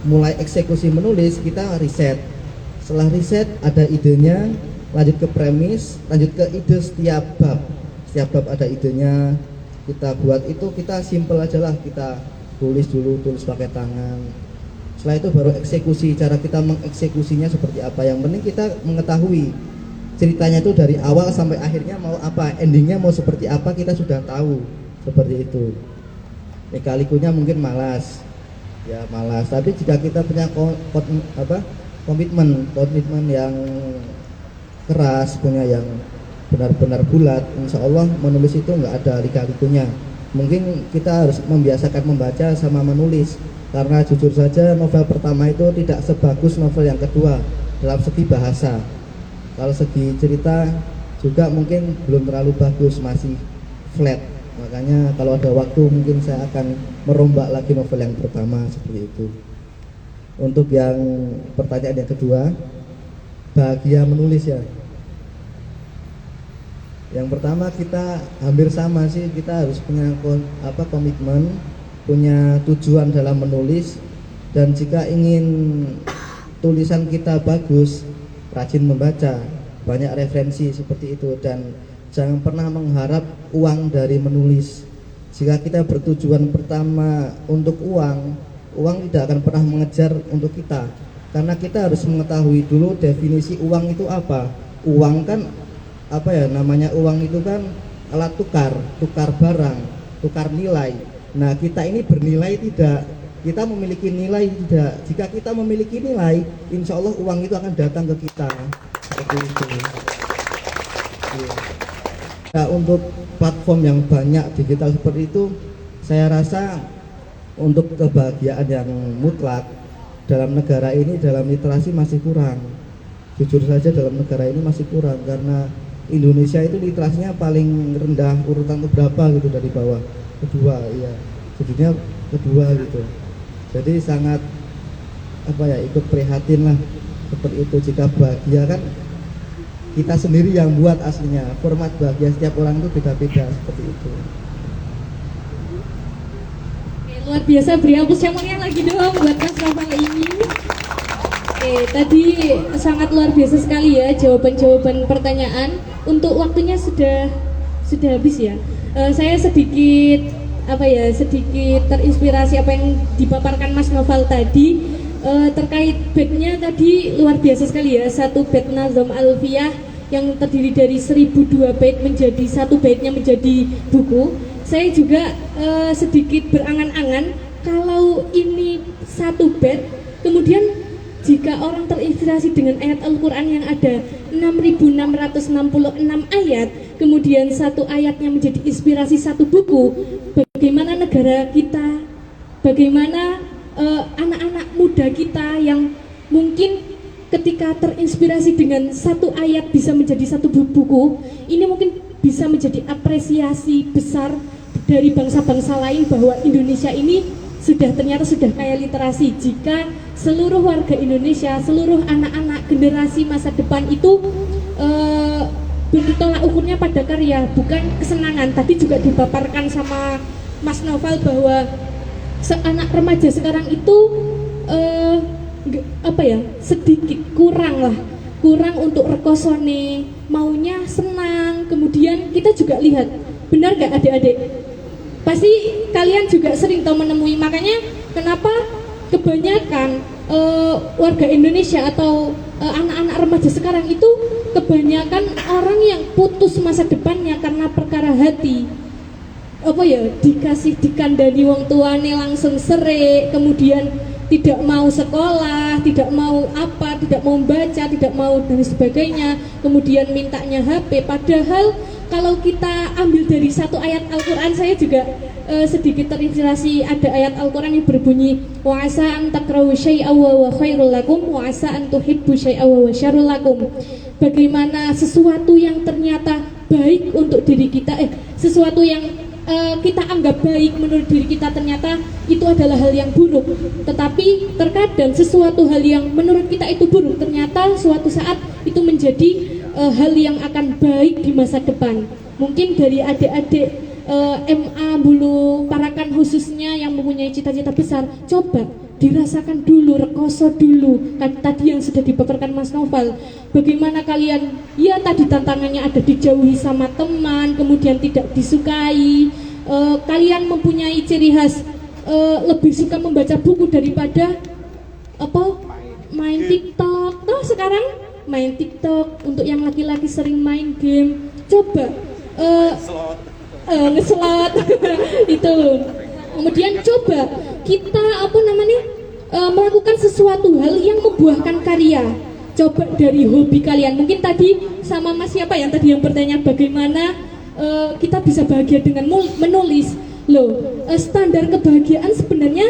mulai eksekusi menulis, kita riset. Setelah riset ada idenya, lanjut ke premis, lanjut ke ide setiap bab. Setiap bab ada idenya, kita buat itu, kita simple aja lah, kita tulis dulu, tulis pakai tangan. Setelah itu baru eksekusi, cara kita mengeksekusinya seperti apa. Yang penting kita mengetahui ceritanya itu dari awal sampai akhirnya mau apa, endingnya mau seperti apa, kita sudah tahu, seperti itu. Lika-likunya mungkin malas, ya malas. Tapi jika kita punya komitmen yang keras, punya yang benar-benar bulat, insya Allah menulis itu nggak ada lika-likunya. Mungkin kita harus membiasakan membaca sama menulis, karena jujur saja novel pertama itu tidak sebagus novel yang kedua dalam segi bahasa. Kalau segi cerita juga mungkin belum terlalu bagus, masih flat. Makanya kalau ada waktu mungkin saya akan merombak lagi novel yang pertama, seperti itu. Untuk yang pertanyaan yang kedua, bahagia menulis ya. Yang pertama kita hampir sama sih, kita harus punya komitmen, punya tujuan dalam menulis, dan jika ingin tulisan kita bagus, rajin membaca, banyak referensi seperti itu, dan jangan pernah mengharap uang dari menulis. Jika kita bertujuan pertama untuk uang tidak akan pernah mengejar untuk kita, karena kita harus mengetahui dulu definisi uang itu apa. Uang kan apa ya namanya, uang itu kan alat tukar barang, tukar nilai. Nah kita ini bernilai tidak, kita memiliki nilai tidak. Jika kita memiliki nilai, insya Allah uang itu akan datang ke kita, seperti itu. Nah, untuk platform yang banyak digital seperti itu, saya rasa untuk kebahagiaan yang mutlak dalam negara ini, dalam literasi masih kurang. Jujur saja dalam negara ini masih kurang, karena Indonesia itu literasinya paling rendah, urutan keberapa gitu dari bawah, kedua, iya, judulnya kedua gitu. Jadi sangat ikut prihatin lah seperti itu. Jika bahagia kan kita sendiri yang buat aslinya, format bahagia setiap orang itu beda-beda, seperti itu. Luar biasa, beri hapus yang meriah lagi dong buat Mas Noval ini. Tadi sangat luar biasa sekali ya jawaban-jawaban pertanyaan. Untuk waktunya sudah habis ya. Saya sedikit terinspirasi apa yang dipaparkan Mas Noval tadi. Terkait bednya tadi luar biasa sekali ya. Satu bed nazam alfiyah yang terdiri dari 1002 bait menjadi satu baitnya menjadi buku. Saya juga sedikit berangan-angan kalau ini satu bait, kemudian jika orang terinspirasi dengan ayat Al-Quran yang ada 6.666 ayat, kemudian satu ayatnya menjadi inspirasi satu buku, bagaimana negara kita, bagaimana anak-anak muda kita yang mungkin ketika terinspirasi dengan satu ayat bisa menjadi satu buku, ini mungkin bisa menjadi apresiasi besar dari bangsa-bangsa lain bahwa Indonesia ini ternyata sudah kaya literasi. Jika seluruh warga Indonesia, seluruh anak-anak generasi masa depan itu tolak ukurnya pada karya, bukan kesenangan. Tadi juga dipaparkan sama Mas Noval bahwa anak remaja sekarang itu sedikit kurang untuk rekosone, maunya senang. Kemudian kita juga lihat, benar gak adik-adik? Pasti kalian juga sering menemui, makanya kenapa kebanyakan warga Indonesia atau anak-anak remaja sekarang itu kebanyakan orang yang putus masa depannya karena perkara hati. Dikandani wong tuane langsung serik, kemudian tidak mau sekolah, tidak mau baca, tidak mau dan sebagainya, kemudian mintanya HP. Padahal kalau kita ambil dari satu ayat Al-Quran, saya juga sedikit terinspirasi. Ada ayat Al-Quran yang berbunyi, wa asa an takrahu syai'a wa khairul lakum wa asa an tuhibbu syai'a wa syarrul lakum. Bagaimana sesuatu yang ternyata baik untuk diri kita, sesuatu yang kita anggap baik menurut diri kita, ternyata itu adalah hal yang buruk. Tetapi terkadang sesuatu hal yang menurut kita itu buruk, ternyata suatu saat itu menjadi hal yang akan baik di masa depan. Mungkin dari adik-adik MA Bulu Parakan khususnya yang mempunyai cita-cita besar, coba dirasakan dulu, rekoso dulu kan tadi yang sudah dipaparkan Mas Noval, bagaimana kalian ya tadi tantangannya ada dijauhi sama teman, kemudian tidak disukai, kalian mempunyai ciri khas lebih suka membaca buku daripada main TikTok. Toh sekarang main TikTok, untuk yang laki-laki sering main game, coba ngeslot itu. Kemudian coba kita melakukan sesuatu hal yang membuahkan karya. Coba dari hobi kalian. Mungkin tadi sama Mas siapa yang tadi yang bertanya bagaimana kita bisa bahagia dengan menulis. Standar kebahagiaan sebenarnya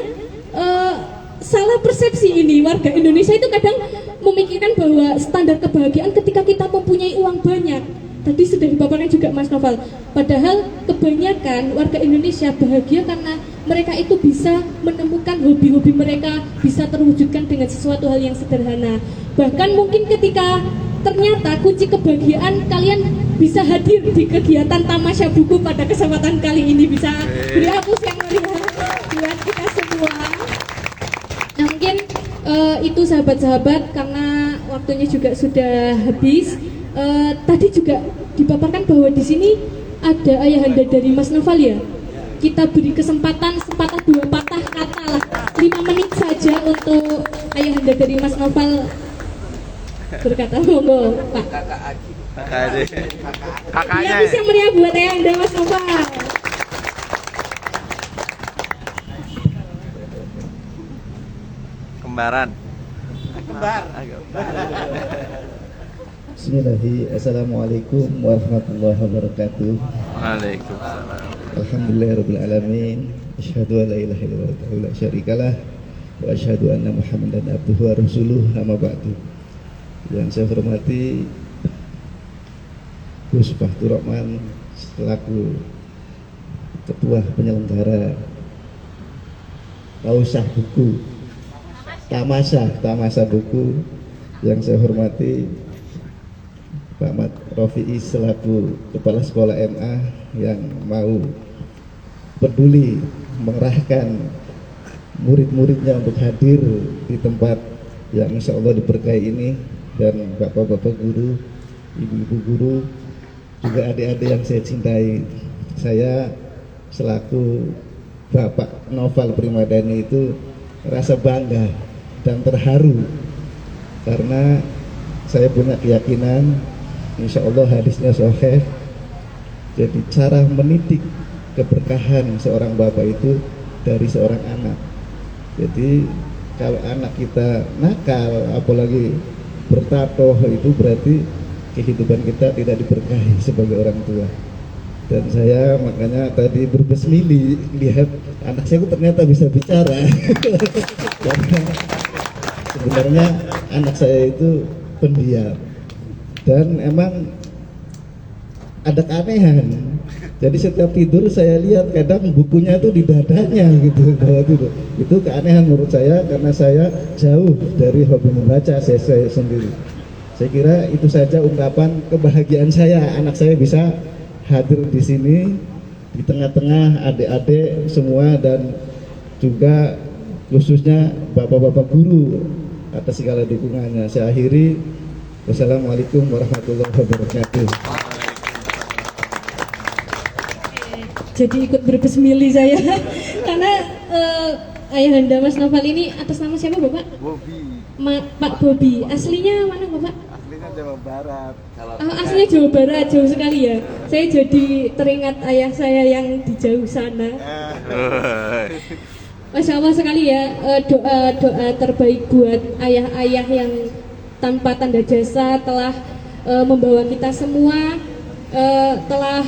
salah persepsi ini. Warga Indonesia itu kadang memikirkan bahwa standar kebahagiaan ketika kita mempunyai uang banyak. Tadi sudah dipaparkan juga Mas Noval. Padahal kebanyakan warga Indonesia bahagia karena mereka itu bisa menemukan hobi-hobi mereka, bisa terwujudkan dengan sesuatu hal yang sederhana. Bahkan mungkin ketika ternyata kunci kebahagiaan kalian bisa hadir di kegiatan Tamasya Buku pada kesempatan kali ini, bisa beri aplaus yang meriah buat kita semua. Nah mungkin itu sahabat-sahabat, karena waktunya juga sudah habis. Tadi juga dipaparkan bahwa di sini ada ayahanda dari Mas Noval ya. Kita beri kesempatan sepatah dua patah kata lah, 5 menit saja untuk ayahanda dari Mas Noval berkata. Monggo Pak. Kakaknya. Ya, yang meriah buat ayahanda Mas Noval. Kembaran. Bismillahirrahmanirrahim. Assalamualaikum warahmatullahi wabarakatuh. Waalaikumsalam. Alhamdulillahirabbil alamin. Asyhadu an la ilaha illallah wa la syarikalah wa asyhadu anna Muhammadan abduhu wa rasuluh. Amma ba'du. Yang saya hormati Gus Fahtur Rahman selaku Ketua Penyelenggara Tausah Buku Tamasya Buku. Yang saya hormati Pak Mat Rofi'i selaku Kepala Sekolah MA yang mau peduli mengerahkan murid-muridnya untuk hadir di tempat yang insya Allah diberkahi ini, dan bapak-bapak guru, ibu-ibu guru, juga adik-adik yang saya cintai. Saya selaku Bapak Noval Primadani itu rasa bangga dan terharu karena saya punya keyakinan insya Allah hadisnya sahih. Jadi cara mendidik keberkahan seorang bapak itu dari seorang anak. Jadi kalau anak kita nakal, apalagi bertato, itu berarti kehidupan kita tidak diberkahi sebagai orang tua. Dan saya makanya tadi berbesmili lihat anak saya ternyata bisa bicara. Karena sebenarnya anak saya itu pendiam. Dan emang ada keanehan. Jadi setiap tidur saya lihat kadang bukunya itu di dadanya gitu bahwa itu keanehan menurut saya, karena saya jauh dari hobi membaca saya sendiri. Saya kira itu saja ungkapan kebahagiaan saya, anak saya bisa hadir di sini di tengah-tengah adik-adik semua, dan juga khususnya bapak-bapak guru atas segala dukungannya. Saya akhiri, wassalamualaikum warahmatullahi wabarakatuh. Jadi ikut berbesmili saya karena ayahanda Mas Noval ini atas nama siapa Bapak? Bobi. Pak Bobi. Aslinya mana Bapak? Aslinya Jawa Barat. Aslinya Jawa Barat, jauh sekali ya. Saya jadi teringat ayah saya yang di jauh sana. Masya Allah sekali ya, doa terbaik buat ayah-ayah yang tanpa tanda jasa telah membawa kita semua, telah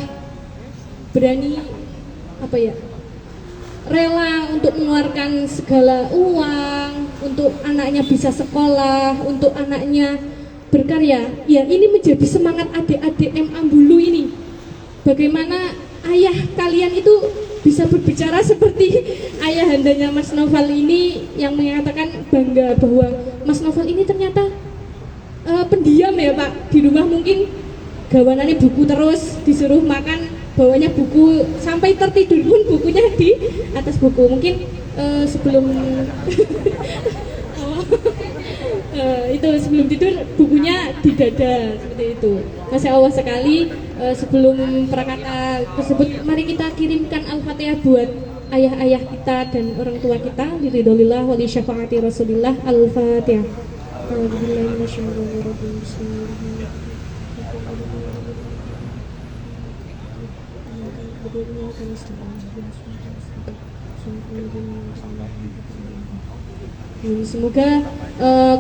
berani rela untuk mengeluarkan segala uang untuk anaknya bisa sekolah, untuk anaknya berkarya. Ya, ini menjadi semangat adik-adik MA Bulu ini. Bagaimana ayah kalian itu bisa berbicara seperti ayahandanya Mas Noval ini, yang mengatakan bangga bahwa Mas Noval ini ternyata pendiam ya Pak. Di rumah mungkin gawanannya buku terus, disuruh makan bawahnya buku, sampai tertidur pun bukunya di atas buku. Mungkin sebelum itu sebelum tidur bukunya di dada seperti itu. Masya Allah sekali. Sebelum prakata tersebut, mari kita kirimkan Al-Fatihah buat ayah-ayah kita dan orang tua kita. Liridolillah wali syafaati Rasulillah. Al-Fatihah. Semoga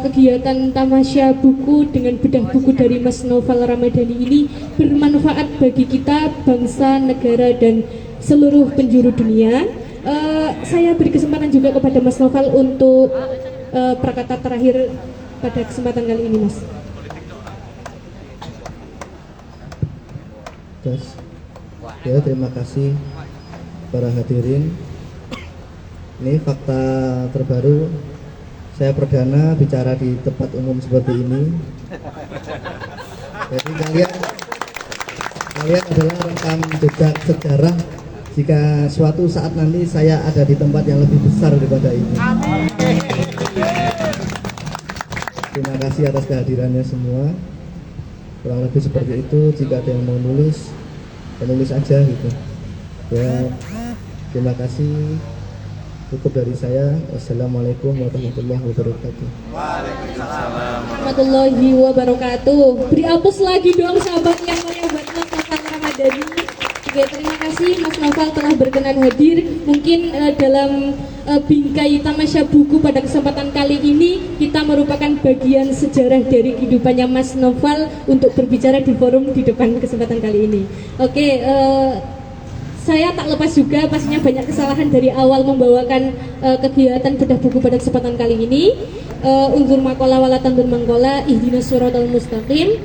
kegiatan tamasya buku dengan bedah buku dari Mas Naufal Ramadhani ini bermanfaat bagi kita, bangsa, negara, dan seluruh penjuru dunia. Saya beri kesempatan juga kepada Mas Naufal untuk prakata terakhir pada kesempatan kali ini, Mas. Ya, terima kasih para hadirin. Ini fakta terbaru, saya perdana bicara di tempat umum seperti ini. Jadi kalian adalah rekam jejak sejarah jika suatu saat nanti saya ada di tempat yang lebih besar daripada ini. Terima kasih atas kehadirannya semua. Kurang lebih seperti itu. Jika ada yang mau nulis, nulis aja gitu. Ya, terima kasih. Cukup dari saya. Wassalamualaikum warahmatullahi wabarakatuh. Waalaikumsalam warahmatullahi wabarakatuh. Beri aplaus lagi dong sahabat yang mulia buat Mas Naufal Ramadhani. Oke, terima kasih Mas Naufal telah berkenan hadir. Mungkin dalam bingkai tamasya buku pada kesempatan kali ini kita merupakan bagian sejarah dari kehidupannya Mas Naufal untuk berbicara di forum di depan kesempatan kali ini. Oke, saya tak lepas juga pastinya banyak kesalahan dari awal membawakan kegiatan bedah buku pada kesempatan kali ini. Unzur makola wala tandur mangkola ihdinas siratal mustaqim.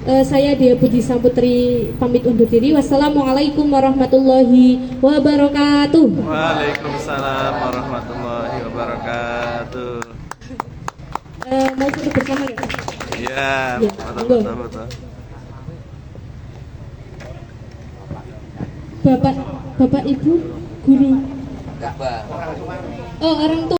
Saya Dea Budi Samputri pamit undur diri. Wassalamualaikum warahmatullahi wabarakatuh. Waalaikumsalam warahmatullahi wabarakatuh. Mau foto bersama nggak? Iya, Ya, betul. Bapak Ibu guru. Oh, orang tua.